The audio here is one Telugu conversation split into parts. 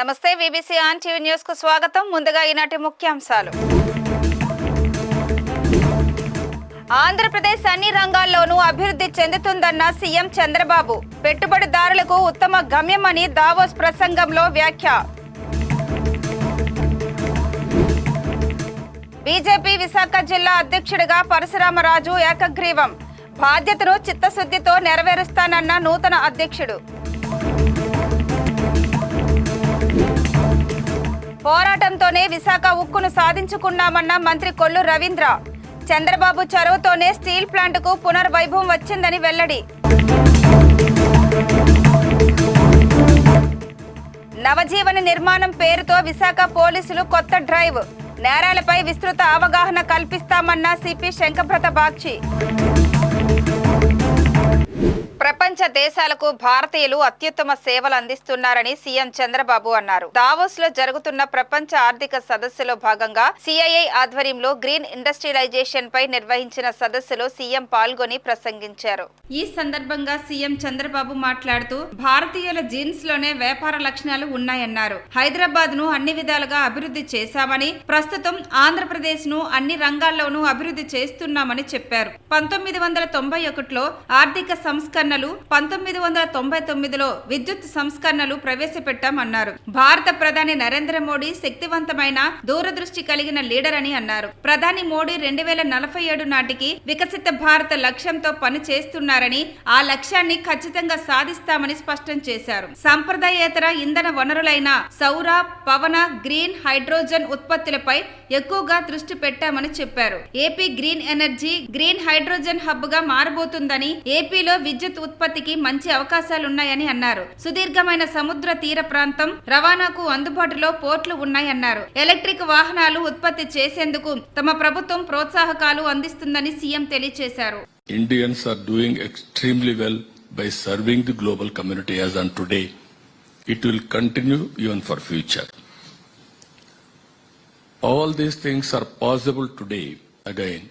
నమస్తే వీబీసీ ఆన్ టీవీ న్యూస్ కు స్వాగతం. ముందుగా ఈనాటి ముఖ్యాంశాలు. ఆంధ్రప్రదేశ్ అన్ని రంగాల్లోనూ అభివృద్ధి చెందుతుందన్న సీఎం చంద్రబాబు. పెట్టుబడిదారులకు ఉత్తమ గమ్యమని దావోస్ ప్రసంగంలో వ్యాఖ్య. బీజేపీ విశాఖ జిల్లా అధ్యక్షుడిగా పరశురామరాజు ఏకగ్రీవం. బాధ్యతను చిత్తశుద్ధితో నెరవేరుస్తానన్న నూతన అధ్యక్షుడు. పోరాటంతోనే విశాఖ ఉక్కును సాధించుకున్నామన్న మంత్రి కొల్లు రవీంద్ర. చంద్రబాబు చొరవతోనే స్టీల్ ప్లాంట్కు పునర్వైభవం వచ్చిందని వెల్లడి. నవజీవన నిర్మాణం పేరుతో విశాఖ పోలీసులు కొత్త డ్రైవ్. నేరాలపై విస్తృత అవగాహన కల్పిస్తామన్న సిపి శంకభ్రత బాక్షి. ప్రపంచ దేశాలకు భారతీయులు అత్యుత్తమ సేవలు అందిస్తున్నారని సీఎం చంద్రబాబు అన్నారు. దావోస్ లో జరుగుతున్న ప్రపంచ ఆర్థిక సదస్సులో భాగంగా సిఐఐ ఆధ్వర్యంలో గ్రీన్ ఇండస్ట్రియలైజేషన్ పై నిర్వహించిన సదస్సులో సీఎం పాల్గొని ప్రసంగించారు. ఈ సందర్భంగా సీఎం చంద్రబాబు మాట్లాడుతూ భారతీయుల జీన్స్ లోనే వ్యాపార లక్షణాలు ఉన్నాయన్నారు. హైదరాబాద్ ను అన్ని విధాలుగా అభివృద్ధి చేశామని, ప్రస్తుతం ఆంధ్రప్రదేశ్ ను అన్ని రంగాల్లోనూ అభివృద్ధి చేస్తున్నామని చెప్పారు. 1991లో ఆర్థిక సంస్కరణ 1999లో విద్యుత్ సంస్కరణలు ప్రవేశపెట్టామన్నారు. భారత ప్రధాని నరేంద్ర మోడీ శక్తివంతమైన దూరదృష్టి కలిగిన లీడర్ అని అన్నారు. ప్రధాని మోడీ 2047 నాటికి వికసిత భారత లక్ష్యంతో పని చేస్తున్నారని, ఆ లక్ష్యాన్ని ఖచ్చితంగా సాధిస్తామని స్పష్టం చేశారు. సంప్రదాయేతర ఇంధన వనరులైన సౌర, పవన, గ్రీన్, హైడ్రోజన్ ఉత్పత్తులపై ఎక్కువగా దృష్టి పెట్టామని చెప్పారు. AP green energy, green hydrogen hub గా మారబోతుందని, ఏపీలో విద్యుత్ ఉత్పత్తికి మంచి అవకాశాలున్నాయని అన్నారు. సుదీర్ఘమైన సముద్ర తీర ప్రాంతం, రవాణాకు అందుబాటులో పోర్టులు ఉన్నాయన్నారు. ఎలక్ట్రిక్ వాహనాలు ఉత్పత్తి చేసేందుకు తమ ప్రభుత్వం ప్రోత్సాహకాలు అందిస్తుందని సీఎం తెలియజేశారు. Indians are doing extremely well by serving the global community as on today. It will continue even for future. All these things are possible today. Again,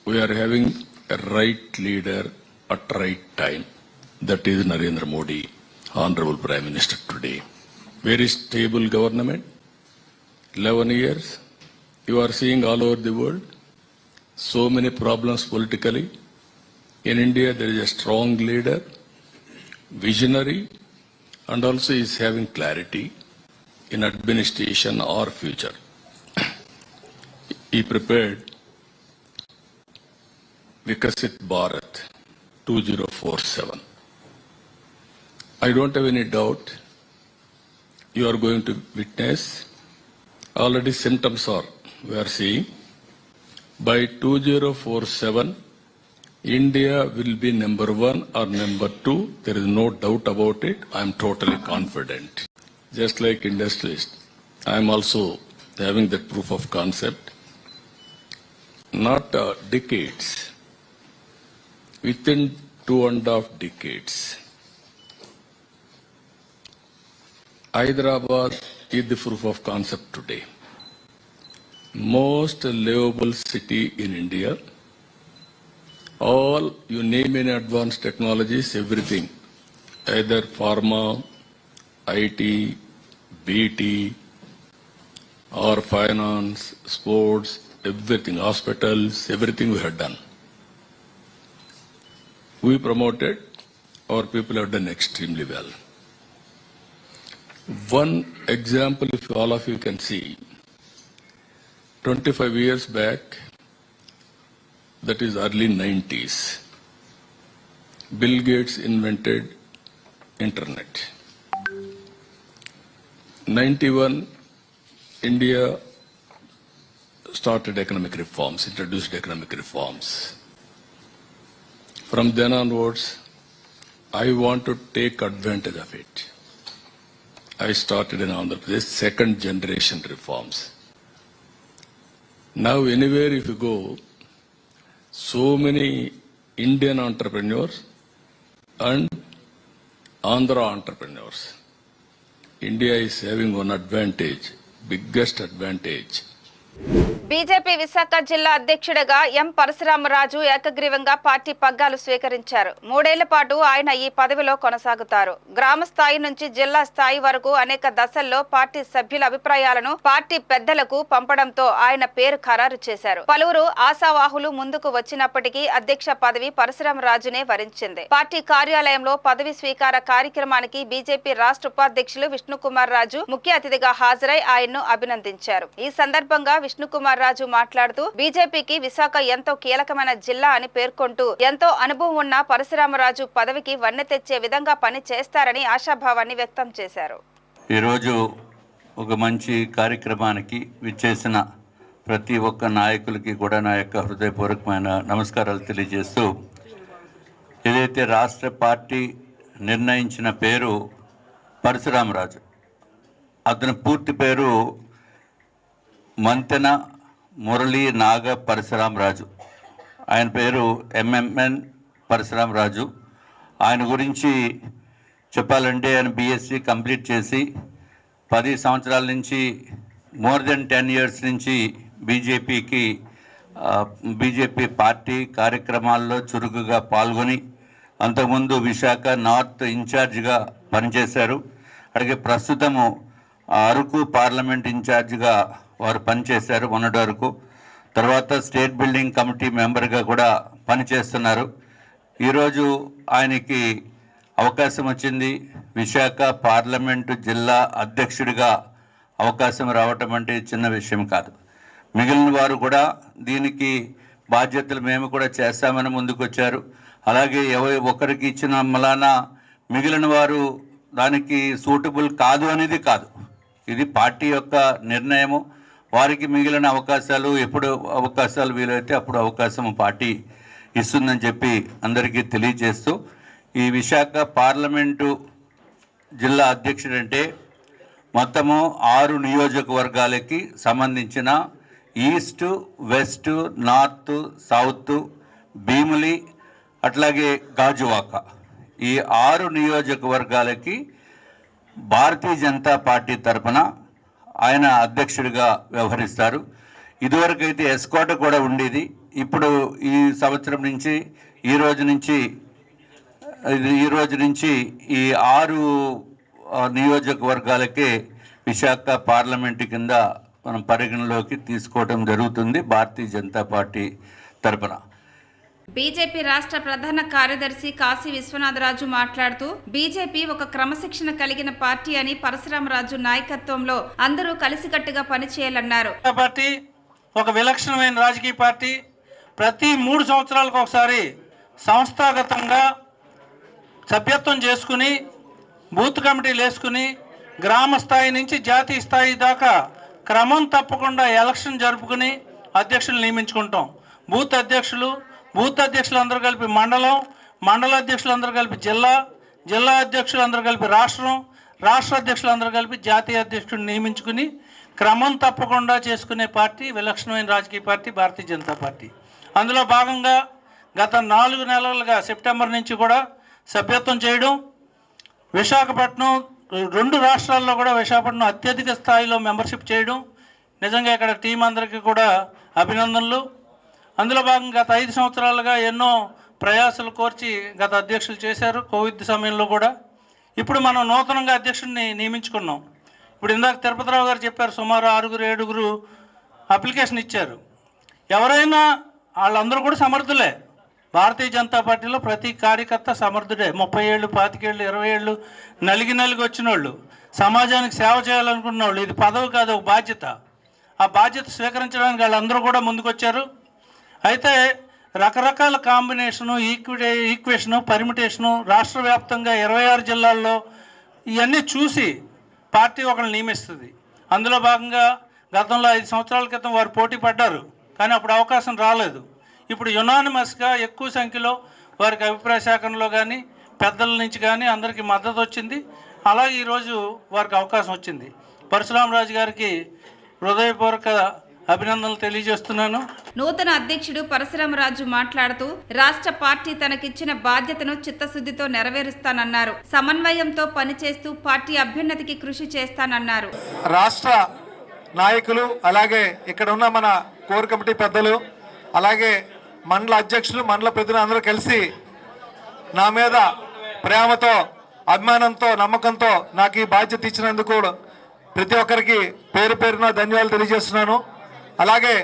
we are having a right leader at right time. That is Narendra Modi, Honorable Prime Minister today. Very stable government. 11 years. You are seeing all over the world so many problems politically. In India there is a strong leader, visionary, and also is having clarity in administration or future. He prepared Vikasit Bharat 2047. I don't have any doubt you are going to witness. Already symptoms are we are seeing. By 2047, India will be number 1 or number 2. There is no doubt about it. I am totally confident. Just like industrialist, I am also having that proof of concept. Not decades. Within 2.5 decades, Hyderabad is the proof of concept today. Most livable city in India. All you name in advanced technologies, everything, either pharma, IT, BT, or finance, sports, everything, hospitals, everything we have done. We promoted, our people have done extremely well. One example, if all of you can see, 25 years back, that is early 90s, Bill Gates invented internet. 91, India started economic reforms, introduced economic reforms. From then onwards, I want to take advantage of it. I started in Andhra Pradesh, second generation reforms. Now anywhere if you go, so many Indian entrepreneurs and Andhra entrepreneurs. India is having one advantage, biggest advantage. BJP Visakha జిల్లా అధ్యక్షుడిగా ఎం పరశురామరాజు ఏకగ్రీవంగా పార్టీ పగ్గాలు స్వీకరించారు. 3 ఏళ్ల పాటు ఆయన ఈ పదవిలో కొనసాగుతారు. గ్రామ స్థాయి నుంచి జిల్లా స్థాయి వరకు అనేక దశల్లో పార్టీ సభ్యుల అభిప్రాయాలను పార్టీ పెద్దలకు పంపడంతో ఆయన పేరు ఖరారు చేశారు. పలువురు ఆశావాహులు ముందుకు వచ్చినప్పటికీ అధ్యక్ష పదవి పరశురామరాజునే వరించింది. పార్టీ కార్యాలయంలో పదవి స్వీకార కార్యక్రమానికి బీజేపీ రాష్ట్ర ఉపాధ్యక్షులు విష్ణుకుమార్ రాజు ముఖ్య అతిథిగా హాజరై ఆయన్ను అభినందించారు. ఈ సందర్భంగా విష్ణుకుమార్ రాజు మాట్లాడుతూ బీజేపీకి విశాఖ ఎంతో కీలకమైన జిల్లా అని పేర్కొంటూ ఎంతో అనుభవం ఉన్న పరశురామరాజు పదవికి వన్నె తెచ్చే విధంగా పని చేస్తారని ఆశాభావాన్ని వ్యక్తం చేశారు. ఈరోజు ఒక మంచి కార్యక్రమానికి విచ్చేసిన ప్రతి ఒక్క నాయకులకి కూడా నా యొక్క హృదయపూర్వకమైన నమస్కారాలు తెలియజేస్తూ, ఏదైతే రాష్ట్ర పార్టీ నిర్ణయించిన పేరు పరశురామరాజు, అతని పూర్తి పేరు మంతెన మురళీ నాగ పరశురామరాజు. ఆయన పేరు ఎంఎంఎన్ పరశురామరాజు. ఆయన గురించి చెప్పాలంటే ఆయన బీఎస్సీ కంప్లీట్ చేసి 10 సంవత్సరాల నుంచి మోర్ దెన్ 10 years నుంచి బీజేపీ పార్టీ కార్యక్రమాల్లో చురుకుగా పాల్గొని అంతకుముందు విశాఖ నార్త్ ఇన్ఛార్జిగా పనిచేశారు. అలాగే ప్రస్తుతము అరకు పార్లమెంట్ ఇన్ఛార్జిగా వారు పనిచేశారు మొన్నటి వరకు. తర్వాత స్టేట్ బిల్డింగ్ కమిటీ మెంబర్గా కూడా పనిచేస్తున్నారు. ఈరోజు ఆయనకి అవకాశం వచ్చింది. విశాఖ పార్లమెంటు జిల్లా అధ్యక్షుడిగా అవకాశం రావటం అంటే చిన్న విషయం కాదు. మిగిలిన వారు కూడా దీనికి బాధ్యతలు మేము కూడా చేస్తామని ముందుకొచ్చారు. అలాగే ఒకరికి ఇచ్చిన మలానా మిగిలిన వారు దానికి సూటబుల్ కాదు అనేది కాదు. ఇది పార్టీ యొక్క నిర్ణయము. వారికి మిగిలిన అవకాశాలు ఎప్పుడు అవకాశాలు వీలైతే అప్పుడు అవకాశం పార్టీ ఇస్తుందని చెప్పి అందరికీ తెలియజేస్తూ, ఈ విశాఖ పార్లమెంటు జిల్లా అధ్యక్షుడంటే మొత్తము 6 నియోజకవర్గాలకి సంబంధించిన east, west, north, south, Bheemili, అట్లాగే గాజువాక, ఈ 6 నియోజకవర్గాలకి భారతీయ జనతా పార్టీ తరఫున ఆయన అధ్యక్షుడిగా వ్యవహరిస్తారు. ఇదివరకైతే ఎస్కోట కూడా ఉండేది. ఇప్పుడు ఈ సంవత్సరం నుంచి ఈ రోజు నుంచి ఈ 6 నియోజకవర్గాలకే విశాఖ పార్లమెంటు కింద మనం పరిగణలోకి తీసుకోవడం జరుగుతుంది భారతీయ జనతా పార్టీ తరఫున. బీజేపీ రాష్ట్ర ప్రధాన కార్యదర్శి కాశీ విశ్వనాథరాజు మాట్లాడుతూ బీజేపీ ఒక క్రమశిక్షణ కలిగిన పార్టీ అని, పరశురామరాజు నాయకత్వంలో అందరూ కలిసికట్టుగా పనిచేయాలన్నారు. పార్టీ ఒక విలక్షణమైన రాజకీయ పార్టీ. ప్రతి 3 సంవత్సరాలకు ఒకసారి సంస్థాగతంగా సభ్యత్వం చేసుకుని బూత్ కమిటీలు వేసుకుని గ్రామ స్థాయి నుంచి జాతీయ స్థాయి దాకా క్రమం తప్పకుండా ఎలక్షన్ జరుపుకుని అధ్యక్షులు నియమించుకుంటాం. బూత్ అధ్యక్షులు అందరూ కలిపి మండల అధ్యక్షులు అందరూ కలిపి జిల్లా అధ్యక్షులు అందరూ కలిపి రాష్ట్ర అధ్యక్షులు అందరూ కలిపి జాతీయ అధ్యక్షుడిని నియమించుకుని క్రమం తప్పకుండా చేసుకునే పార్టీ విలక్షణమైన రాజకీయ పార్టీ భారతీయ జనతా పార్టీ. అందులో భాగంగా గత 4 నెలలుగా సెప్టెంబర్ నుంచి కూడా సభ్యత్వం చేయడం, విశాఖపట్నం 2 రాష్ట్రాల్లో కూడా విశాఖపట్నం అత్యధిక స్థాయిలో మెంబర్షిప్ చేయడం, నిజంగా ఇక్కడ టీం అందరికీ కూడా అభినందనలు. అందులో భాగంగా గత 5 సంవత్సరాలుగా ఎన్నో ప్రయాసాలు కోర్చి గత అధ్యక్షులు చేశారు. కోవిడ్ సమయంలో కూడా ఇప్పుడు మనం నూతనంగా అధ్యక్షుడిని నియమించుకున్నాం. ఇప్పుడు ఇందాక తిరుపతిరావు గారు చెప్పారు, సుమారు 6-7 అప్లికేషన్ ఇచ్చారు. ఎవరైనా వాళ్ళందరూ కూడా సమర్థులే. భారతీయ జనతా పార్టీలో ప్రతి కార్యకర్త సమర్థుడే. 30 ఏళ్ళు, 25 ఏళ్ళు, 20 ఏళ్ళు నలిగి వచ్చిన వాళ్ళు, సమాజానికి సేవ చేయాలనుకున్న వాళ్ళు. ఇది పదవి కాదు, ఒక బాధ్యత. ఆ బాధ్యత స్వీకరించడానికి వాళ్ళందరూ కూడా ముందుకొచ్చారు. అయితే రకరకాల కాంబినేషను, ఈక్వేషను, పర్మిటేషను రాష్ట్ర వ్యాప్తంగా 26 జిల్లాల్లో ఇవన్నీ చూసి పార్టీ ఒకరిని నియమిస్తుంది. అందులో భాగంగా గతంలో 5 సంవత్సరాల క్రితం వారు పోటీ పడ్డారు, కానీ అప్పుడు అవకాశం రాలేదు. ఇప్పుడు యునానిమస్గా ఎక్కువ సంఖ్యలో వారికి అభిప్రాయ సేకరణలో కానీ పెద్దల నుంచి కానీ అందరికీ మద్దతు వచ్చింది. అలాగే ఈరోజు వారికి అవకాశం వచ్చింది. పరశురామరాజు గారికి హృదయపూర్వక అభినందనలు తెలియజేస్తున్నాను. నూతన అధ్యక్షుడు పరశురామరాజు మాట్లాడుతూ రాష్ట్ర పార్టీ తనకిచ్చిన బాధ్యతను చిత్తశుద్ధితో నెరవేరుస్తానన్నారు. సమన్వయంతో పనిచేస్తూ పార్టీ అభ్యున్నతికి కృషి చేస్తానన్నారు. రాష్ట్ర నాయకులు అలాగే ఇక్కడ ఉన్న మన కోర్ కమిటీ పెద్దలు, అలాగే మండల అధ్యక్షులు, మండల ప్రతినిధులు అందరూ కలిసి నా మీద ప్రేమతో, అభిమానంతో, నమ్మకంతో నాకు ఈ బాధ్యత ఇచ్చినందుకు ప్రతి ఒక్కరికి పేరు పేరున ధన్యవాదాలు తెలియజేస్తున్నాను. అలాగే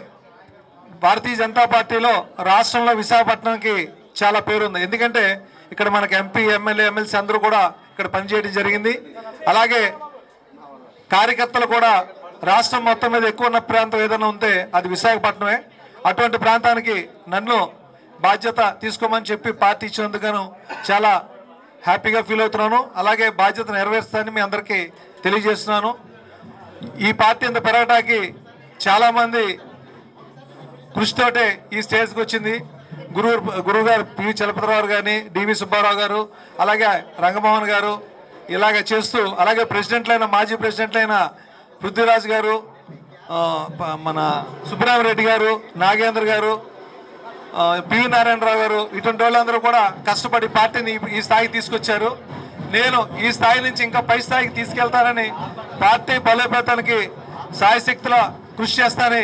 భారతీయ జనతా పార్టీలో రాష్ట్రంలో విశాఖపట్నంకి చాలా పేరుంది. ఎందుకంటే ఇక్కడ మనకి ఎంపీ, ఎమ్మెల్యే, ఎమ్మెల్సీ అందరూ కూడా ఇక్కడ పనిచేయడం జరిగింది. అలాగే కార్యకర్తలు కూడా రాష్ట్రం మొత్తం మీద ఎక్కువ ఉన్న ప్రాంతం ఏదైనా ఉంటే అది విశాఖపట్నమే. అటువంటి ప్రాంతానికి నన్ను బాధ్యత తీసుకోమని చెప్పి పార్టీ ఇచ్చినందుకు చాలా హ్యాపీగా ఫీల్ అవుతున్నాను. అలాగే బాధ్యత నెరవేరుస్తానని మీ అందరికీ తెలియజేస్తున్నాను. ఈ పార్టీ ఇంత పెరగటానికి చాలామంది కృషితోటే ఈ స్టేజ్కి వచ్చింది. గురువు గారు పివి చలపతిరావు కానీ, డివి సుబ్బారావు గారు, అలాగే రంగమోహన్ గారు ఇలాగ చేస్తూ, అలాగే ప్రెసిడెంట్లైన, మాజీ ప్రెసిడెంట్లైన పృథ్వీరాజ్ గారు, మన సుబ్రహ్మరెడ్డి గారు, నాగేంద్ర గారు, పివి నారాయణరావు గారు, ఇటువంటి వాళ్ళందరూ కూడా కష్టపడి పార్టీని ఈ స్థాయికి తీసుకొచ్చారు. నేను ఈ స్థాయి నుంచి ఇంకా పై స్థాయికి తీసుకెళ్తానని, పార్టీ బలోపేతానికి సాయశక్తుల కృషి చేస్తానని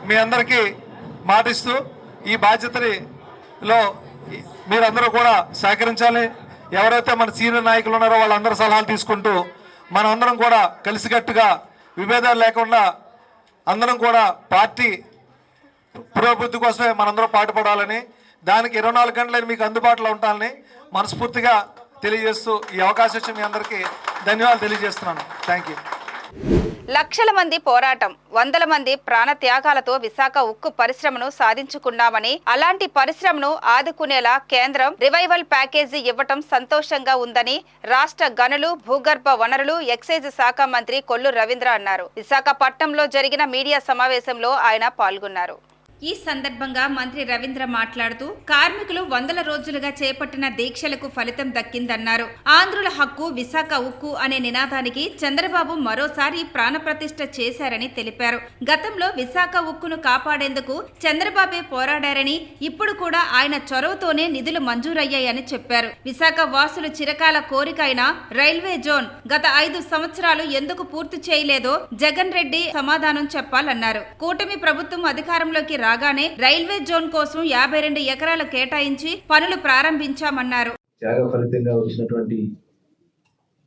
మీ అందరికీ మాటిస్తూ, ఈ బాధ్యతలో మీరందరూ కూడా సహకరించాలి. ఎవరైతే మన సీనియర్ నాయకులు ఉన్నారో వాళ్ళందరూ సలహాలు తీసుకుంటూ మనమందరం కూడా కలిసికట్టుగా విభేదాలు లేకుండా అందరం కూడా పార్టీ పురోభివృద్ధి కోసమే మనందరం పాటుపడాలని, దానికి 24 గంటలు మీకు అందుబాటులో ఉంటానని మనస్ఫూర్తిగా తెలియజేస్తూ ఈ అవకాశం ఇచ్చి మీ అందరికీ ధన్యవాదాలు తెలియజేస్తున్నాను. Thank you. లక్షల మంది పోరాటం, వందల మంది ప్రాణత్యాగాలతో విశాఖ ఉక్కు పరిశ్రమను సాధించుకున్నామని, అలాంటి పరిశ్రమను ఆదుకునేలా కేంద్రం రివైవల్ ప్యాకేజీ ఇవ్వటం సంతోషంగా ఉందని రాష్ట్ర గనులు, భూగర్భ వనరులు, ఎక్సైజ్ శాఖ మంత్రి కొల్లు రవీంద్ర అన్నారు. విశాఖపట్నంలో జరిగిన మీడియా సమావేశంలో ఆయన పాల్గొన్నారు. ఈ సందర్భంగా మంత్రి రవీంద్ర మాట్లాడుతూ, కార్మికులు వందల రోజులుగా చేపట్టిన దీక్షలకు ఫలితం దక్కిందన్నారు. ఆంధ్రుల హక్కు విశాఖ ఉక్కు అనే నినాదానికి చంద్రబాబు మరోసారి ప్రాణప్రతిష్ఠ చేశారని తెలిపారు. గతంలో విశాఖ ఉక్కును కాపాడేందుకు చంద్రబాబే పోరాడారని, ఇప్పుడు కూడా ఆయన చొరవతోనే నిధులు మంజూరయ్యాయని చెప్పారు. విశాఖ వాసులు చిరకాల కోరిక అయిన రైల్వే జోన్ గత 5 సంవత్సరాలు ఎందుకు పూర్తి చేయలేదో జగన్ రెడ్డి సమాధానం చెప్పాలన్నారు. కూటమి ప్రభుత్వం అధికారంలోకి రాగానే రైల్వే జోన్ కోసం 52 ఎకరాలు కేటాయించి పనులు ప్రారంభించామన్నారు. త్యాగ ఫలితంగా వచ్చినటువంటి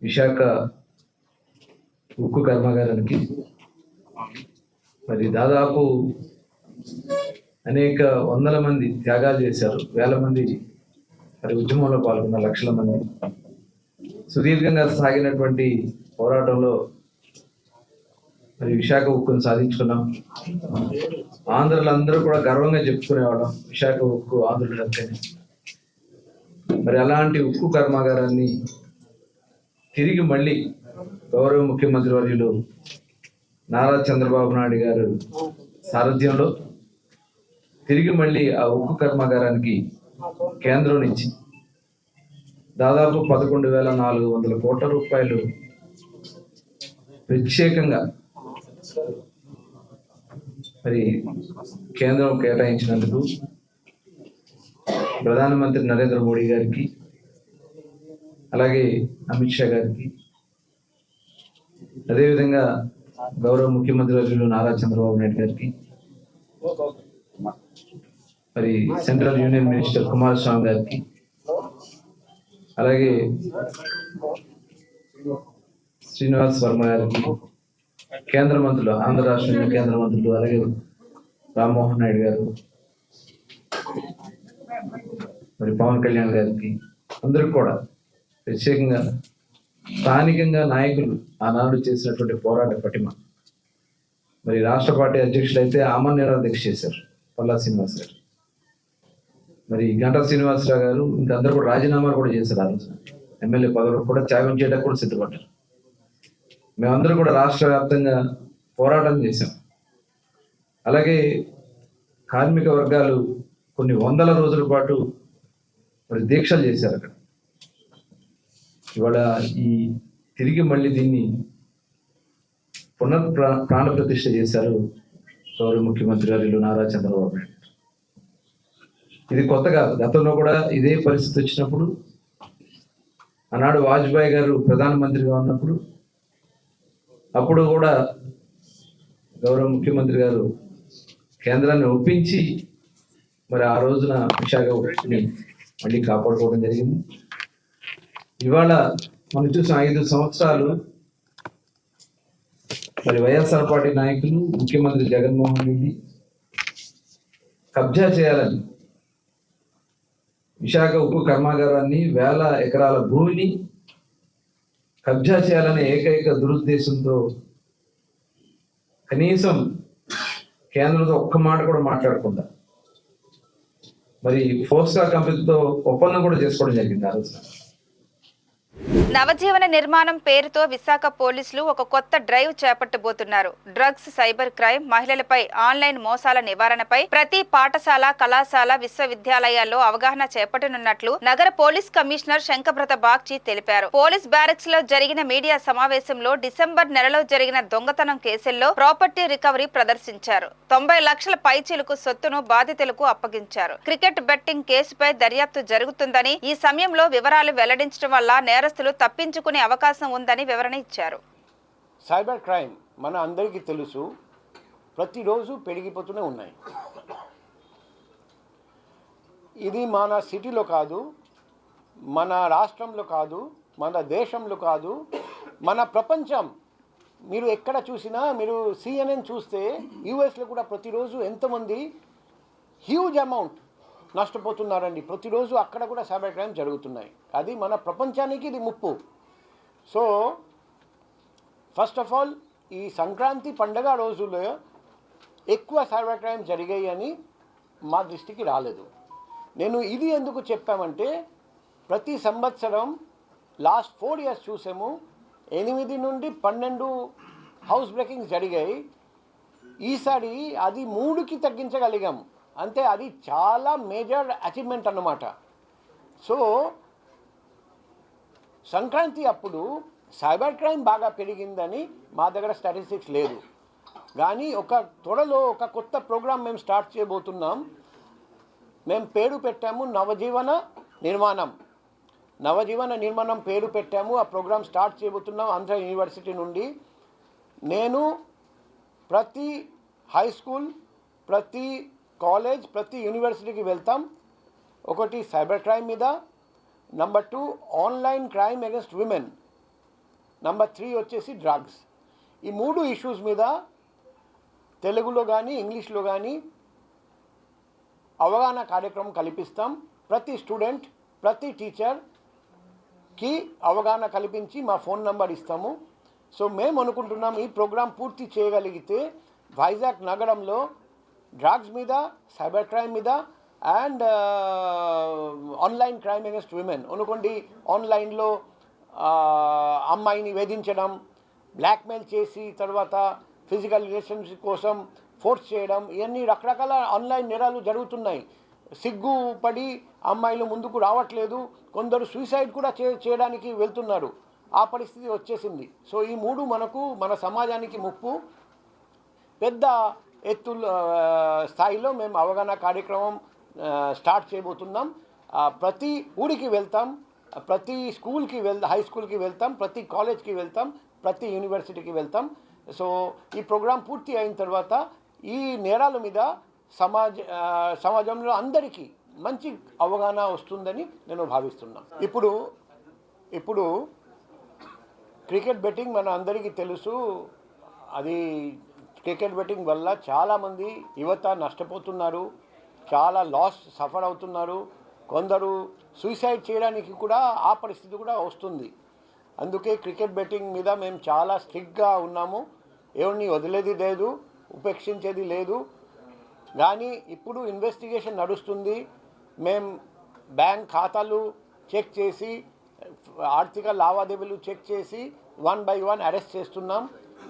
విశాఖ ఉక్కు కర్మాగారానికి మరి దాదాపు అనేక వందల మంది త్యాగాలు చేశారు. వేల మంది మరి ఉద్యమంలో పాల్గొన్న, లక్షల మంది. సుదీర్ఘంగా సాగినటువంటి పోరాటంలో మరి విశాఖ ఉక్కును సాధించుకున్నాం. ఆంధ్రులందరూ కూడా గర్వంగా చెప్పుకునేవాళ్ళం విశాఖ ఉక్కు ఆంధ్రుల హక్కని. మరి అలాంటి ఉక్కు కర్మాగారాన్ని తిరిగి మళ్ళీ గౌరవ ముఖ్యమంత్రి వర్యులు నారా చంద్రబాబు నాయుడు గారు సారథ్యంలో తిరిగి మళ్ళీ ఆ ఉక్కు కర్మాగారానికి కేంద్రం నుంచి దాదాపు 11,400 కోట్ల రూపాయలు ప్రత్యేకంగా మరి కేంద్రం కేటాయించినందుకు ప్రధానమంత్రి నరేంద్ర మోడీ గారికి, అలాగే అమిత్ షా గారికి, అదేవిధంగా గౌరవ ముఖ్యమంత్రి వర్యులు నారా చంద్రబాబు నాయుడు గారికి, మరి సెంట్రల్ యూనియన్ మినిస్టర్ కుమారస్వామి గారికి, అలాగే శ్రీనివాస్ వర్మ గారికి, కేంద్ర మంత్రులు, ఆంధ్ర రాష్ట్ర కేంద్ర మంత్రులు, అలాగే రామ్మోహన్ నాయుడు గారు, మరి పవన్ కళ్యాణ్ గారికి, అందరికి కూడా ప్రత్యేకంగా స్థానికంగా నాయకులు ఆనాడు చేసినటువంటి పోరాట పటిమ. మరి రాష్ట్ర పార్టీ అధ్యక్షులు అయితే ఆమరణ దీక్ష చేశారు పల్లా శ్రీనివాస్ గారు, మరి గంటా శ్రీనివాసరావు గారు, ఇంకా అందరూ కూడా రాజీనామాలు కూడా చేశారు. ఆ రోజు ఎమ్మెల్యే పదవులు కూడా త్యాగం చేయడానికి కూడా సిద్ధపడ్డారు. మేమందరూ కూడా రాష్ట్ర వ్యాప్తంగా పోరాటం చేశాం. అలాగే కార్మిక వర్గాలు కొన్ని వందల రోజుల పాటు మరి దీక్షలు చేశారు అక్కడ. ఇవాళ ఈ తిరిగి మళ్ళీ దీన్ని ప్రాణప్రతిష్ఠ చేశారు గౌరవ ముఖ్యమంత్రి గారు నారా చంద్రబాబు నాయుడు. ఇది కొత్త కాదు. గతంలో కూడా ఇదే పరిస్థితి వచ్చినప్పుడు, ఆనాడు వాజ్పేయి గారు ప్రధానమంత్రిగా ఉన్నప్పుడు, అప్పుడు కూడా గౌరవ ముఖ్యమంత్రి గారు కేంద్రాన్ని ఒప్పించి మరి ఆ రోజున విశాఖ ఉక్కుని మళ్ళీ కాపాడుకోవడం జరిగింది. ఇవాళ మనం చూసిన 5 సంవత్సరాలు మరి వైఎస్ఆర్ పార్టీ నాయకులు, ముఖ్యమంత్రి జగన్మోహన్ రెడ్డి కబ్జా చేయాలని విశాఖ ఉక్కు కర్మాగారాన్ని, వేల ఎకరాల భూమిని కబ్జా చేయాలనే ఏకైక దురుద్దేశంతో కనీసం కేంద్రంతో ఒక్క మాట కూడా మాట్లాడకుండా మరి ఫోర్స్కా కంపెనీతో ఒప్పందం కూడా చేసుకోవడం జరిగింది ఆ రోజున. నవజీవన నిర్మాణం పేరుతో విశాఖ పోలీసులు ఒక కొత్త డ్రైవ్ చేపట్టబోతున్నారు. డ్రగ్స్, సైబర్ క్రైమ్, మహిళలపై ఆన్లైన్ మోసాల నివారణపై ప్రతి పాఠశాల, కళాశాల, విశ్వవిద్యాలయాల్లో అవగాహన చేపట్టనున్నట్లు నగర పోలీస్ కమిషనర్ శంకబ్రత బాగ్చి తెలిపారు. పోలీస్ బ్యారక్స్ లో జరిగిన మీడియా సమావేశంలో డిసెంబర్ నెలలో జరిగిన దొంగతనం కేసుల్లో ప్రాపర్టీ రికవరీ ప్రదర్శించారు. 90 లక్షల పైచీలకు సొత్తును బాధితులకు అప్పగించారు. క్రికెట్ బెట్టింగ్ కేసుపై దర్యాప్తు జరుగుతుందని, ఈ సమయంలో వివరాలు వెల్లడించడం వల్ల నేరస్తులు తప్పించుకునే అవకాశం ఉందని వివరణ ఇచ్చారు. సైబర్ క్రైమ్ మన అందరికీ తెలుసు, ప్రతిరోజు పెరిగిపోతూనే ఉన్నాయి. ఇది మన సిటీలో కాదు, మన రాష్ట్రంలో కాదు, మన దేశంలో కాదు, మన ప్రపంచం. మీరు ఎక్కడ చూసినా, మీరు CNN చూస్తే యూఎస్లో కూడా ప్రతిరోజు ఎంతమంది హ్యూజ్ అమౌంట్ నష్టపోతున్నారండి. ప్రతిరోజు అక్కడ కూడా సైబర్ క్రైమ్ జరుగుతున్నాయి. అది మన ప్రపంచానికి ఇది ముప్పు. సో ఫస్ట్ ఆఫ్ ఆల్ ఈ సంక్రాంతి పండగ రోజుల్లో ఎక్కువ సైబర్ క్రైమ్ జరిగాయి అని మా దృష్టికి రాలేదు. నేను ఇది ఎందుకు చెప్పామంటే, ప్రతి సంవత్సరం లాస్ట్ 4 years చూసాము, 8 నుండి 12 హౌస్ బ్రేకింగ్స్ జరిగాయి. ఈసారి అది 3కి తగ్గించగలిగాము. అంతే, అది చాలా మేజర్ అచీవ్మెంట్ అన్నమాట. సో సంక్రాంతి అప్పుడు సైబర్ క్రైమ్ బాగా పెరిగిందని మా దగ్గర స్టాటిస్టిక్స్ లేదు, కానీ త్వరలో ఒక కొత్త ప్రోగ్రామ్ మేము స్టార్ట్ చేయబోతున్నాం. మేము పేరు పెట్టాము నవజీవన నిర్మాణం. నవజీవన నిర్మాణం పేరు పెట్టాము. ఆ ప్రోగ్రామ్ స్టార్ట్ చేయబోతున్నాం ఆంధ్ర యూనివర్సిటీ నుండి. నేను ప్రతి హై స్కూల్, ప్రతి కాలేజ్, ప్రతి యూనివర్సిటీకి వెళ్తాం. ఒకటి సైబర్ క్రైమ్ మీద, number 2 online crime against women, number 3 వచ్చేసి డ్రగ్స్. ఈ 3 ఇష్యూస్ మీద తెలుగులో కానీ ఇంగ్లీష్లో కానీ అవగాహన కార్యక్రమం కల్పిస్తాం. ప్రతి స్టూడెంట్, ప్రతి టీచర్కి అవగాహన కల్పించి మా ఫోన్ నెంబర్ ఇస్తాము. సో మేము అనుకుంటున్నాం ఈ ప్రోగ్రాం పూర్తి చేయగలిగితే వైజాగ్ నగరంలో డ్రగ్స్ మీద, సైబర్ క్రైమ్ మీద and online crime against women, అనుకోండి ఆన్లైన్లో అమ్మాయిని వేధించడం, బ్లాక్మెయిల్ చేసి తర్వాత ఫిజికల్ రిలేషన్షిప్ కోసం ఫోర్స్ చేయడం, ఇవన్నీ రకరకాల ఆన్లైన్ నేరాలు జరుగుతున్నాయి. సిగ్గుపడి అమ్మాయిలు ముందుకు రావట్లేదు, కొందరు సూసైడ్ కూడా చేయడానికి వెళ్తున్నారు. ఆ పరిస్థితి వచ్చేసింది. సో ఈ 3 మనకు మన సమాజానికి ముప్పు. పెద్ద స్థాయిలో మేము అవగాహన కార్యక్రమం స్టార్ట్ చేయబోతున్నాం. ప్రతి ఊరికి వెళ్తాం, ప్రతి స్కూల్కి హై స్కూల్కి వెళ్తాం, ప్రతి కాలేజ్కి వెళ్తాం, ప్రతి యూనివర్సిటీకి వెళ్తాం. సో ఈ ప్రోగ్రాం పూర్తి అయిన తర్వాత ఈ నేరాల మీద సమాజంలో అందరికీ మంచి అవగాహన వస్తుందని నేను భావిస్తున్నాను. ఇప్పుడు క్రికెట్ బెట్టింగ్ మన అందరికీ తెలుసు. అది క్రికెట్ బెట్టింగ్ వల్ల చాలామంది యువత నష్టపోతున్నారు, చాలా లాస్ సఫర్ అవుతున్నారు. కొందరు సూసైడ్ చేయడానికి కూడా ఆ పరిస్థితి కూడా వస్తుంది. అందుకే క్రికెట్ బెట్టింగ్ మీద మేము చాలా స్ట్రిక్ట్గా ఉన్నాము. ఎవరిని వదిలేది లేదు, ఉపేక్షించేది లేదు. కానీ ఇప్పుడు ఇన్వెస్టిగేషన్ నడుస్తుంది. మేము బ్యాంక్ ఖాతాలు చెక్ చేసి, ఆర్థిక లావాదేవీలు చెక్ చేసి 1 by 1 అరెస్ట్ చేస్తున్నాం.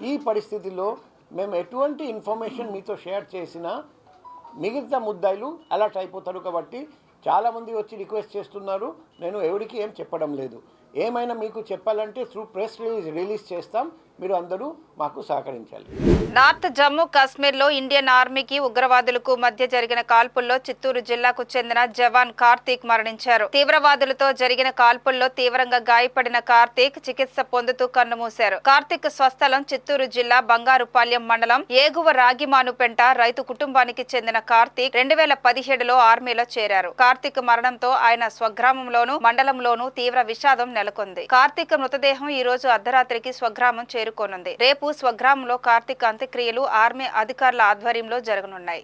ఈ పరిస్థితిలో మేము ఎటువంటి ఇన్ఫర్మేషన్ మీతో షేర్ చేసినా మిగతా ముద్దాయిలు అలర్ట్ అయిపోతారు. కాబట్టి చాలామంది వచ్చి రిక్వెస్ట్ చేస్తున్నారు. నేను ఎవరికి ఏం చెప్పడం లేదు. ఏమైనా మీకు చెప్పాలంటే త్రూ ప్రెస్ రిలీజ్ చేస్తాం. మీరు అందరూ మాకు సహకరించాలి. నార్త్ జమ్మూ కాశ్మీర్ లో ఇండియన్ ఆర్మీకి ఉగ్రవాదులకు మధ్య జరిగిన కాల్పుల్లో చిత్తూరు జిల్లాకు చెందిన జవాన్ కార్తీక్ మరణించారు. తీవ్రవాదులతో జరిగిన కాల్పుల్లో తీవ్రంగా గాయపడిన కార్తీక్ చికిత్స పొందుతూ కన్నుమూశారు. కార్తీక్ స్వస్థలం చిత్తూరు జిల్లా బంగారుపాలెం మండలం ఏగువ రాగిమానుపెంట రైతు కుటుంబానికి చెందిన కార్తీక్ 2017లో ఆర్మీలో చేరారు. కార్తీక్ మరణంతో ఆయన స్వగ్రామంలోనూ మండలంలోనూ తీవ్ర విషాదం నెలకొంది. కార్తీక్ మృతదేహం ఈ రోజు అర్ధరాత్రికి స్వగ్రామం చేరుకోనుంది. రేపు స్వగ్రామంలో కార్తీక్ అంత్యక్రియలు ఆర్మీ అధికారుల ఆధ్వర్యంలో జరగనున్నాయి.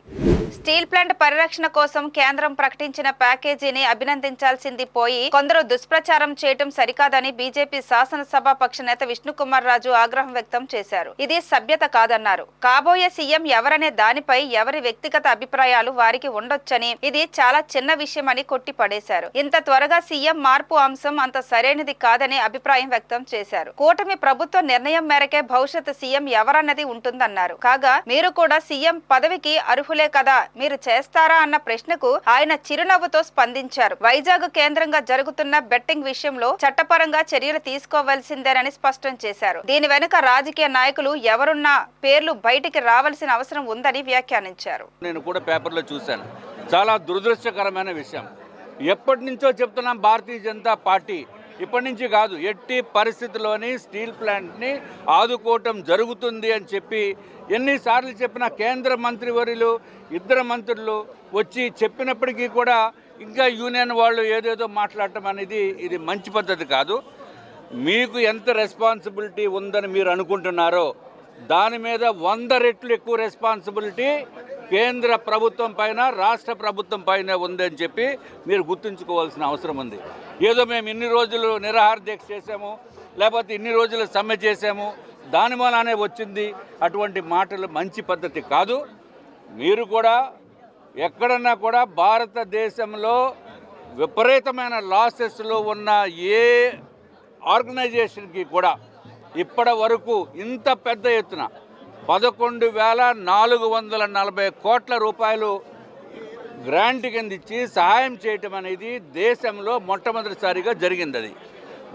స్టీల్ ప్లాంట్ పరిరక్షణ కోసం కేంద్రం ప్రకటించిన ప్యాకేజీని అభినందించాల్సింది పోయి కొందరు దుష్ప్రచారం చేయటం సరికాదని బీజేపీ శాసనసభ పక్ష నేత విష్ణుకుమార్ రాజు ఆగ్రహం వ్యక్తం చేశారు. ఇది సభ్యత కాదన్నారు. కాబోయే సీఎం ఎవరనే దానిపై ఎవరి వ్యక్తిగత అభిప్రాయాలు వారికి ఉండొచ్చని, ఇది చాలా చిన్న విషయమని కొట్టిపడేశారు. ఇంత త్వరగా సీఎం మార్పు అంశం అంత సరైనది కాదని అభిప్రాయం వ్యక్తం చేశారు. కూటమి ప్రభుత్వ నిర్ణయం మేరకే భవిష్యత్ సీఎం ఎవరన్నది ఉంటుందన్నారు. కాగా మీరు కూడా సీఎం పదవికి అర్హులే కదా, మీరు చేస్తారా అన్న ప్రశ్నకు ఆయన చిరునవ్వుతో స్పందించారు. వైజాగ్ కేంద్రంగా జరుగుతున్న బెట్టింగ్ విషయంలో చట్టపరంగా చర్యలు తీసుకోవాల్సిందేనని స్పష్టం చేశారు. దీని వెనుక రాజకీయ నాయకులు ఎవరున్నా పేర్లు బయటికి రావాల్సిన అవసరం ఉందని వ్యాఖ్యానించారు. నేను కూడా పేపర్లో చూశాను. చాలా దురదృష్టకరమైన విషయం. ఎప్పటి నుంచో చెప్తున్నాం, భారతీయ జనతా పార్టీ ఇప్పటి నుంచి కాదు, ఎట్టి పరిస్థితుల్లోని స్టీల్ ప్లాంట్ని ఆదుకోవటం జరుగుతుంది అని చెప్పి ఎన్నిసార్లు చెప్పిన కేంద్ర మంత్రివర్యులు ఇద్దరు మంత్రులు వచ్చి చెప్పినప్పటికీ కూడా ఇంకా యూనియన్ వాళ్ళు ఏదేదో మాట్లాడటం అనేది ఇది మంచి పద్ధతి కాదు. మీకు ఎంత రెస్పాన్సిబిలిటీ ఉందని మీరు అనుకుంటున్నారో దాని మీద 100 రెట్లు ఎక్కువ రెస్పాన్సిబిలిటీ కేంద్ర ప్రభుత్వం పైన, రాష్ట్ర ప్రభుత్వం పైన ఉందని చెప్పి మీరు గుర్తుంచుకోవాల్సిన అవసరం ఉంది. ఏదో మేము ఇన్ని రోజులు నిరాహార దీక్ష చేసాము, లేకపోతే ఇన్ని రోజులు సమ్మె చేసాము, దాని మూలానే వచ్చింది, అటువంటి మాటలు మంచి పద్ధతి కాదు. మీరు కూడా ఎక్కడన్నా కూడా భారతదేశంలో విపరీతమైన లాసెస్లో ఉన్న ఏ ఆర్గనైజేషన్కి కూడా ఇప్పటి వరకు ఇంత పెద్ద ఎత్తున 11,440 కోట్ల రూపాయలు గ్రాంట్ కింద ఇచ్చి సహాయం చేయటం అనేది దేశంలో మొట్టమొదటిసారిగా జరిగింది. అది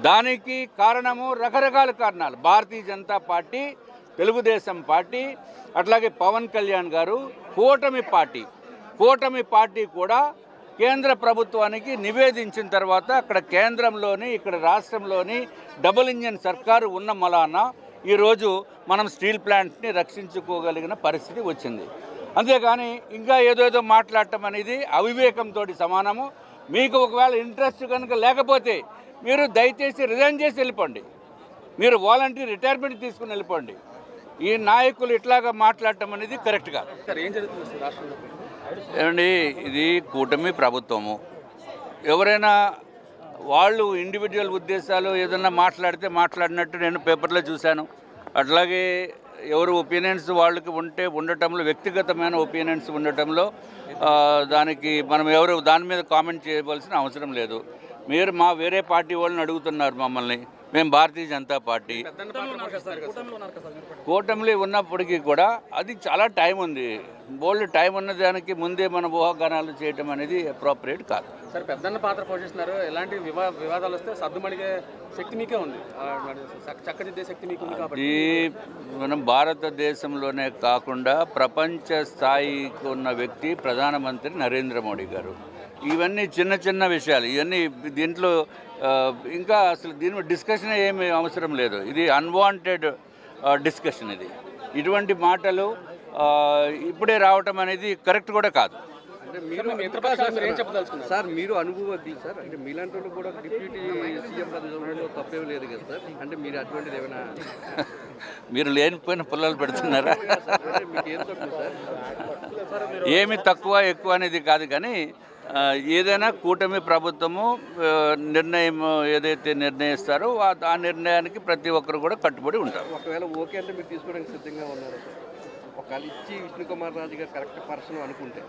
దానికి కారణము రకరకాల కారణాలు. భారతీయ జనతా పార్టీ, తెలుగుదేశం పార్టీ, అట్లాగే పవన్ కళ్యాణ్ గారు, కూటమి పార్టీ కూడా కేంద్ర ప్రభుత్వానికి నివేదించిన తర్వాత అక్కడ కేంద్రంలోని ఇక్కడ రాష్ట్రంలోని డబుల్ ఇంజిన్ సర్కారు ఉన్న మలాన ఈరోజు మనం స్టీల్ ప్లాంట్ని రక్షించుకోగలిగిన పరిస్థితి వచ్చింది. అంతేగాని ఇంకా ఏదోదో మాట్లాడటం అనేది అవివేకంతో సమానము. మీకు ఒకవేళ ఇంట్రెస్ట్ కనుక లేకపోతే మీరు దయచేసి రిజైన్ చేసి వెళ్ళిపోండి, మీరు వాలంటీర్ రిటైర్మెంట్ తీసుకుని వెళ్ళిపోండి. ఈ నాయకులు ఇట్లాగా మాట్లాడటం అనేది కరెక్ట్ కాదు. ఏమండి, ఇది కూటమి ప్రభుత్వము. ఎవరైనా వాళ్ళు ఇండివిజువల్ ఉద్దేశాలు ఏదన్నా మాట్లాడితే మాట్లాడినట్టు నేను పేపర్లో చూశాను. అట్లాగే ఎవరు ఒపీనియన్స్ వాళ్ళకి ఉండటంలో, వ్యక్తిగతమైన ఒపీనియన్స్ ఉండటంలో దానికి మనం ఎవరు దాని మీద కామెంట్ చేయవలసిన అవసరం లేదు. మీరు వేరే పార్టీ వాళ్ళని అడుగుతున్నారు మమ్మల్ని. మేము భారతీయ జనతా పార్టీ కూటమిలో ఉన్నప్పటికీ కూడా అది చాలా టైం ఉంది. బోల్డ్ టైం ఉన్న దానికి ముందే మన ఊహాగానాలు చేయటం అనేది అప్రోప్రియేట్ కాదు. సార్, పెద్దన్న పాత్ర పోషిస్తున్నారు. ఎలాంటి వివాదాలు వస్తే సర్దుమణిగే శక్తి మీకే ఉంది, చక్కదిద్దే శక్తి మీకు ఉంది. కాబట్టి మనం భారతదేశంలోనే కాకుండా ప్రపంచ స్థాయికి ఉన్న వ్యక్తి ప్రధానమంత్రి నరేంద్ర మోడీ గారు. ఇవన్నీ చిన్న చిన్న విషయాలు, ఇవన్నీ దీంట్లో ఇంకా అసలు దీని డిస్కషన్ ఏమీ అవసరం లేదు. ఇది అన్వాంటెడ్ డిస్కషన్. ఇటువంటి మాటలు ఇప్పుడే రావటం అనేది కరెక్ట్ కూడా కాదు. అంటే మీరు ఏం చెప్పదలుచుకున్నారు సార్? మీరు అనుభవజ్ఞులు సార్, అంటే మీలాంటి వాళ్ళు కూడా డిప్యూటీ సీఎం పదవిలో తప్పేం లేదు కదా సార్? అంటే మీరు అటువంటిది ఏమైనా మీరు లేనిపోయిన పుల్లలు పెడుతున్నారా? ఏమి తక్కువ ఎక్కువ అనేది కాదు, కానీ ఏదైనా కూటమి ప్రభుత్వము నిర్ణయం ఏదైతే నిర్ణయిస్తారో ఆ నిర్ణయానికి ప్రతి ఒక్కరు కూడా కట్టుబడి ఉంటారు. ఒకవేళ ఓకే అంటే మీరు తీసుకోవడానికి సిద్ధంగా ఉన్నారు? ఒకవేళ ఇచ్చి విష్ణుకుమార్ రాజు గారు కరెక్ట్ పర్సన్ అనుకుంటే,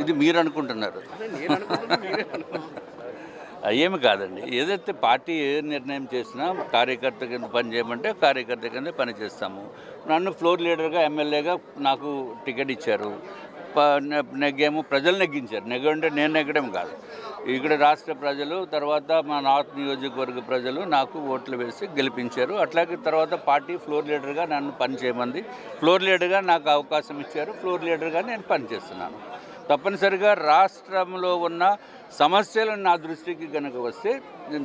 ఇది మీరు అనుకుంటున్నారు, ఏమి కాదండి. ఏదైతే పార్టీ ఏ నిర్ణయం చేసినా కార్యకర్త కింద పని చేయమంటే కార్యకర్త కింద పని చేస్తాము. నన్ను ఫ్లోర్ లీడర్గా, ఎమ్మెల్యేగా నాకు టికెట్ ఇచ్చారు. నెగ్గాము, ప్రజలు నెగ్గించారు. నెగ్గంటే నేను నెగ్గడం కాదు, ఇక్కడ రాష్ట్ర ప్రజలు, తర్వాత మా నార్త్ నియోజకవర్గ ప్రజలు నాకు ఓట్లు వేసి గెలిపించారు. అట్లాగే తర్వాత పార్టీ ఫ్లోర్ లీడర్గా నన్ను పనిచేయమంది, ఫ్లోర్ లీడర్గా నాకు అవకాశం ఇచ్చారు, ఫ్లోర్ లీడర్గా నేను పనిచేస్తున్నాను. తప్పనిసరిగా రాష్ట్రంలో ఉన్న సమస్యలు నా దృష్టికి కనుక వస్తే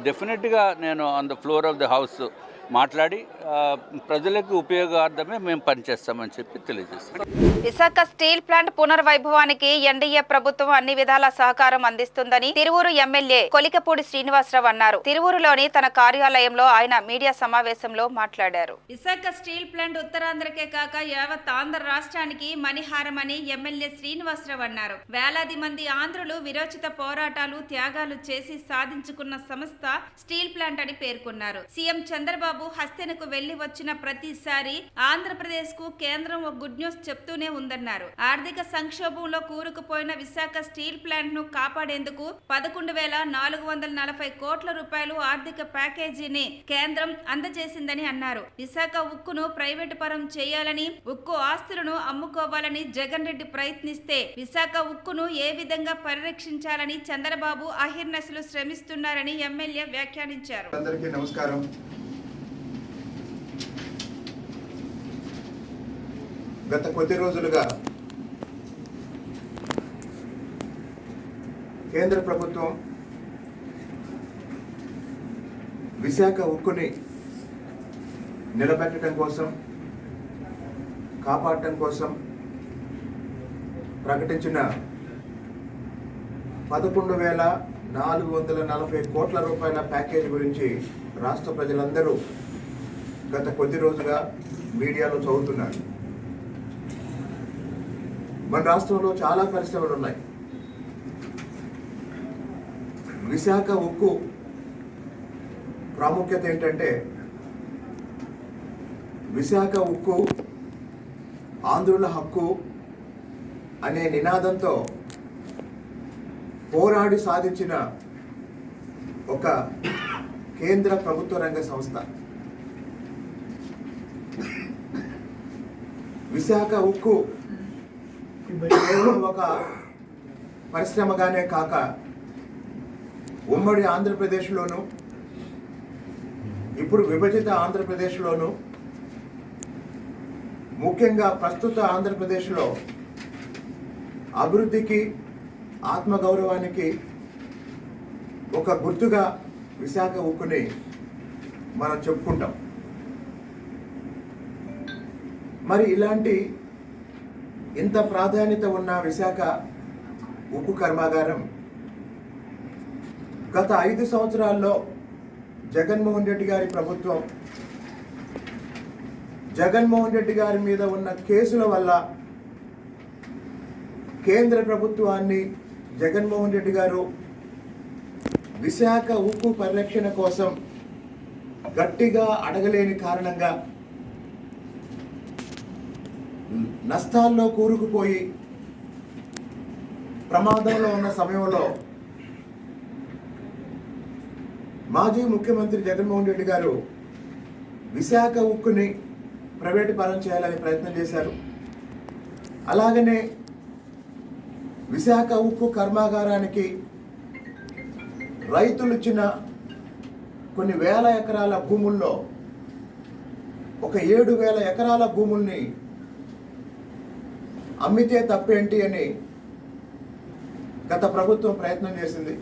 డెఫినెట్గా నేను on the floor of the house మాట్లాడి ప్రజలకు ఉపయోగార్థమే మేము పనిచేస్తామని చెప్పి తెలియజేస్తాం. విశాఖ స్టీల్ ప్లాంట్ పునర్వైభవానికి ఎన్డీఏ ప్రభుత్వం అన్ని విధాల సహకారం అందిస్తుందని తిరువూరు ఎమ్మెల్యే కొలికపూడి శ్రీనివాసరావు అన్నారు. తిరువూరులోని తన కార్యాలయంలో ఆయన మీడియా సమావేశంలో మాట్లాడారు. విశాఖ స్టీల్ ప్లాంట్ ఉత్తరాంధ్రకే కాక యావత్ ఆంధ్ర రాష్ట్రానికి మణిహారమని ఎమ్మెల్యే శ్రీనివాసరావు అన్నారు. వేలాది మంది ఆంధ్రులు విరోచిత పోరాటాలు, త్యాగాలు చేసి సాధించుకున్న సంస్థ స్టీల్ ప్లాంట్ అని పేర్కొన్నారు. సీఎం చంద్రబాబు హస్తెనకు వెళ్లి వచ్చిన ప్రతిసారి ఆంధ్రప్రదేశ్ కు కేంద్రం ఒక గుడ్ న్యూస్ చెప్తూనే ఉందన్నారు. ఆర్థిక సంక్షోభంలో కూరుకుపోయిన విశాఖ స్టీల్ ప్లాంట్ ను కాపాడేందుకు 11,440 కోట్ల రూపాయలు ఆర్థిక ప్యాకేజీని కేంద్రం అందజేసిందని అన్నారు. విశాఖ ఉక్కును ప్రైవేటు పరం చేయాలని, ఉక్కు ఆస్తులను అమ్ముకోవాలని జగన్ రెడ్డి ప్రయత్నిస్తే విశాఖ ఉక్కును ఏ విధంగా పరిరక్షించాలని చంద్రబాబు అహిర్నశలు శ్రమిస్తున్నారని ఎమ్మెల్యే వ్యాఖ్యానించారు. అందరికీ నమస్కారం. గత కొద్ది రోజులుగా కేంద్ర ప్రభుత్వం విశాఖ ఉక్కుని నిలబెట్టడం కోసం, కాపాడటం కోసం ప్రకటించిన 11,440 కోట్ల రూపాయల ప్యాకేజీ గురించి రాష్ట్ర ప్రజలందరూ గత కొద్ది రోజుగా మీడియాలో చదువుతున్నారు. మన రాష్ట్రంలో చాలా పరిశ్రమలు ఉన్నాయి. విశాఖ ఉక్కు ప్రాముఖ్యత ఏంటంటే, విశాఖ ఉక్కు ఆంధ్రుల హక్కు అనే నినాదంతో పోరాడి సాధించిన ఒక కేంద్ర ప్రభుత్వ రంగ సంస్థ. విశాఖ ఉక్కు ఒక పరిశ్రమగానే కాక ఉమ్మడి ఆంధ్రప్రదేశ్లోను, ఇప్పుడు విభజిత ఆంధ్రప్రదేశ్లోను, ముఖ్యంగా ప్రస్తుత ఆంధ్రప్రదేశ్లో అభివృద్ధికి, ఆత్మగౌరవానికి ఒక గుర్తుగా విశాఖ ఉక్కుని మనం చెప్పుకుంటాం. మరి ఇలాంటి ఇంత ప్రాధాన్యత ఉన్న విశాఖ ఉక్కు కర్మాగారం గత 5 సంవత్సరాల్లో జగన్మోహన్ రెడ్డి గారి ప్రభుత్వం, జగన్మోహన్ రెడ్డి గారి మీద ఉన్న కేసుల వల్ల కేంద్ర ప్రభుత్వాన్ని జగన్మోహన్ రెడ్డి గారు విశాఖ ఉక్కు పరిరక్షణ కోసం గట్టిగా అడగలేని కారణంగా నష్టాల్లో కూరుకుపోయి ప్రమాదంలో ఉన్న సమయంలో మాజీ ముఖ్యమంత్రి జగన్మోహన్ రెడ్డి గారు విశాఖ ఉక్కుని ప్రైవేటు పరం చేయాలని ప్రయత్నం చేశారు. అలాగనే విశాఖ ఉక్కు కర్మాగారానికి రైతులు ఇచ్చిన కొన్ని వేల ఎకరాల భూముల్లో ఒక 7,000 ఎకరాల భూముల్ని అమ్మితే తప్పేంటి అని గత ప్రభుత్వం ప్రయత్నం చేసింది.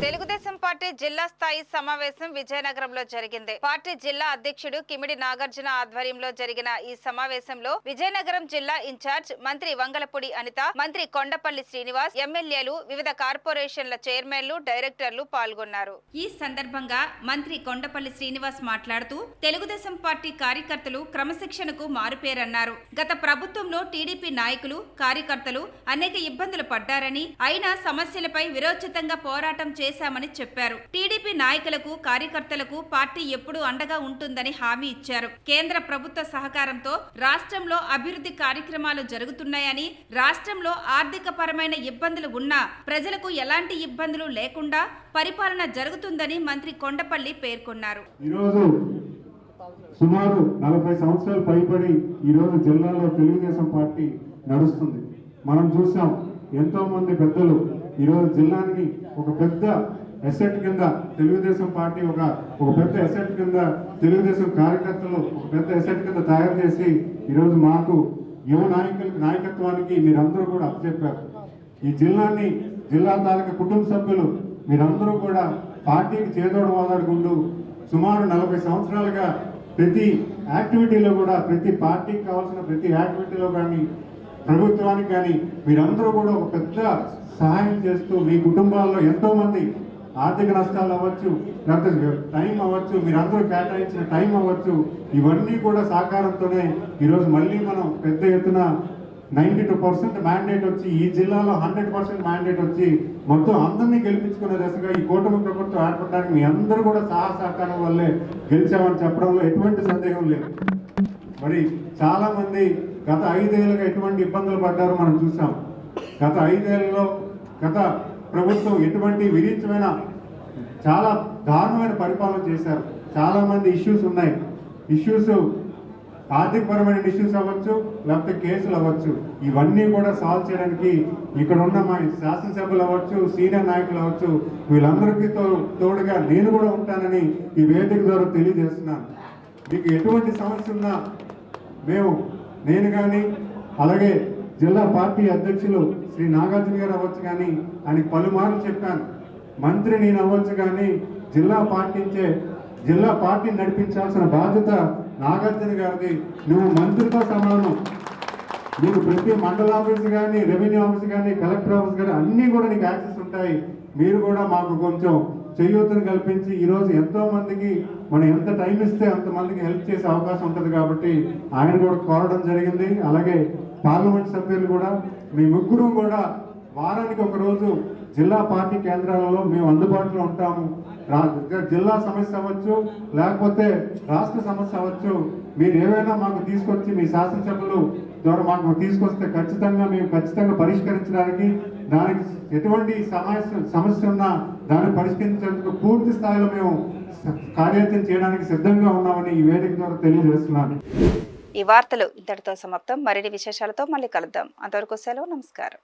తెలుగుదేశం పార్టీ జిల్లా స్థాయి సమావేశం విజయనగరంలో జరిగింది. పార్టీ జిల్లా అధ్యక్షుడు కిమిడి నాగార్జున ఆధ్వర్యంలో జరిగిన ఈ సమావేశంలో విజయనగరం జిల్లా ఇన్ఛార్జ్ మంత్రి వంగలపూడి అనిత, మంత్రి కొండపల్లి శ్రీనివాస్, ఎమ్మెల్యేలు, వివిధ కార్పొరేషన్ల చైర్మన్లు, డైరెక్టర్లు పాల్గొన్నారు. ఈ సందర్భంగా మంత్రి కొండపల్లి శ్రీనివాస్ మాట్లాడుతూ తెలుగుదేశం పార్టీ కార్యకర్తలు క్రమశిక్షణకు మారుపేరన్నారు. గత ప్రభుత్వంలో టీడీపీ నాయకులు, కార్యకర్తలు అనేక ఇబ్బందులు పడ్డారని, అయినా సమస్యలపై విరోచితంగా పోరాటం చేశామని చెప్పారు. టీడీపీ నాయకులకు, కార్యకర్తలకు పార్టీ ఎప్పుడూ అండగా ఉంటుందని హామీ ఇచ్చారు. కేంద్ర ప్రభుత్వ సహకారంతో రాష్ట్రంలో అభివృద్ధి కార్యక్రమాలు జరుగుతున్నాయని, రాష్ట్రంలో ఆర్థిక పరమైన ఇబ్బందులు ఉన్నా ప్రజలకు ఎలాంటి ఇబ్బందులు లేకుండా పరిపాలన జరుగుతుందని మంత్రి కొండపల్లి పేర్కొన్నారు. ఈరోజు సుమారు 40 సంవత్సరాలు పైబడి ఈరోజు జిల్లాలో తెలుగుదేశం పార్టీ నడుస్తుంది. మనం చూసాం ఎంతోమంది పెద్దలు ఈరోజు జిల్లానికి ఒక పెద్ద ఎసెట్ కింద తెలుగుదేశం పార్టీ ఒక పెద్ద ఎసెట్ కింద తెలుగుదేశం కార్యకర్తలు ఒక పెద్ద ఎసెట్ కింద తయారు చేసి ఈరోజు మాకు యువ నాయకత్వానికి మీరందరూ కూడా అప్పచెప్పారు. ఈ జిల్లా తాలూకా కుటుంబ సభ్యులు మీరందరూ కూడా పార్టీకి చేదోడు వాదాడుకుంటూ సుమారు 40 సంవత్సరాలుగా ప్రతి యాక్టివిటీలో కూడా ప్రతి పార్టీకి కావాల్సిన ప్రతి యాక్టివిటీలో కానీ ప్రభుత్వానికి కానీ మీరందరూ కూడా ఒక పెద్ద సహాయం చేస్తూ మీ కుటుంబాల్లో ఎంతోమంది ఆర్థిక నష్టాలు అవ్వచ్చు, లేకపోతే టైం అవ్వచ్చు, మీరందరూ కేటాయించిన టైం అవ్వచ్చు, ఇవన్నీ కూడా సహకారంతోనే ఈరోజు మళ్ళీ మనం పెద్ద ఎత్తున 92% మ్యాండేట్ వచ్చి ఈ జిల్లాలో 100% మ్యాండేట్ వచ్చి మొత్తం అందరినీ గెలిపించుకునే దశగా ఈ కూటమి ప్రభుత్వం ఏర్పడడానికి మీ అందరూ కూడా సహకారం వల్లే గెలిచామని చెప్పడంలో ఎటువంటి సందేహం లేదు. మరి చాలా మంది గత 5 ఏళ్ళుగా ఎటువంటి ఇబ్బందులు పడ్డారో మనం చూసాం. గత 5 ఏళ్లలో గత ప్రభుత్వం ఎటువంటి విరీతమైన చాలా దారుణమైన పరిపాలన చేశారు. చాలా మంది ఇష్యూస్ ఉన్నాయి. ఇష్యూస్ ఆర్థికపరమైన ఇష్యూస్ అవ్వచ్చు, లేకపోతే కేసులు అవ్వచ్చు, ఇవన్నీ కూడా సాల్వ్ చేయడానికి ఇక్కడ ఉన్న మా శాసనసభ్యులు అవ్వచ్చు, సీనియర్ నాయకులు అవ్వచ్చు, వీళ్ళందరికీ తోడుగా నేను కూడా ఉంటానని ఈ వేదిక ద్వారా తెలియజేస్తున్నాను. మీకు ఎటువంటి సమస్య ఉన్నా నేను కానీ అలాగే జిల్లా పార్టీ అధ్యక్షులు శ్రీ నాగార్జున గారు అవ్వచ్చు కానీ అని పలుమార్లు చెప్పాను. మంత్రి నేను అవ్వచ్చు కానీ జిల్లా పార్టీని నడిపించాల్సిన బాధ్యత నాగార్జున గారిది. నువ్వు మంత్రితో సమానం. నీకు ప్రతి మండల ఆఫీస్ కానీ, రెవెన్యూ ఆఫీస్ కానీ, కలెక్టర్ ఆఫీస్ కానీ అన్నీ కూడా నీకు యాక్సెస్ ఉంటాయి. మీరు కూడా మాకు కొంచెం చేయూతను కల్పించి ఈరోజు ఎంతో మందికి మనం ఎంత టైం ఇస్తే అంతమందికి హెల్ప్ చేసే అవకాశం ఉంటుంది కాబట్టి ఆయన కూడా కోరడం జరిగింది. అలాగే పార్లమెంట్ సభ్యులు కూడా మీ ముగ్గురు కూడా వారానికి ఒక రోజు జిల్లా పార్టీ కేంద్రాలలో మేము అందుబాటులో ఉంటాము. జిల్లా సమస్య అవ్వచ్చు, లేకపోతే రాష్ట్ర సమస్య అవ్వచ్చు, మీరు ఏవైనా మాకు తీసుకొచ్చి మీ శాసనసభ్యులు ద్వారా మాకు తీసుకొస్తే ఖచ్చితంగా పరిష్కరించడానికి, దానికి ఎటువంటి సమస్య ఉన్నా దాన్ని పరిష్కరించేందుకు పూర్తి స్థాయిలో మేము కార్యాచరణ చేయడానికి సిద్ధంగా ఉన్నామని ఈ వేదిక ద్వారా తెలియజేస్తున్నాను. ఈ వార్తలు ఇంతటితో సమాప్తం. మరిన్ని విశేషాలతో మళ్ళీ కలుద్దాం. అంతవరకు సెలవు. నమస్కారం.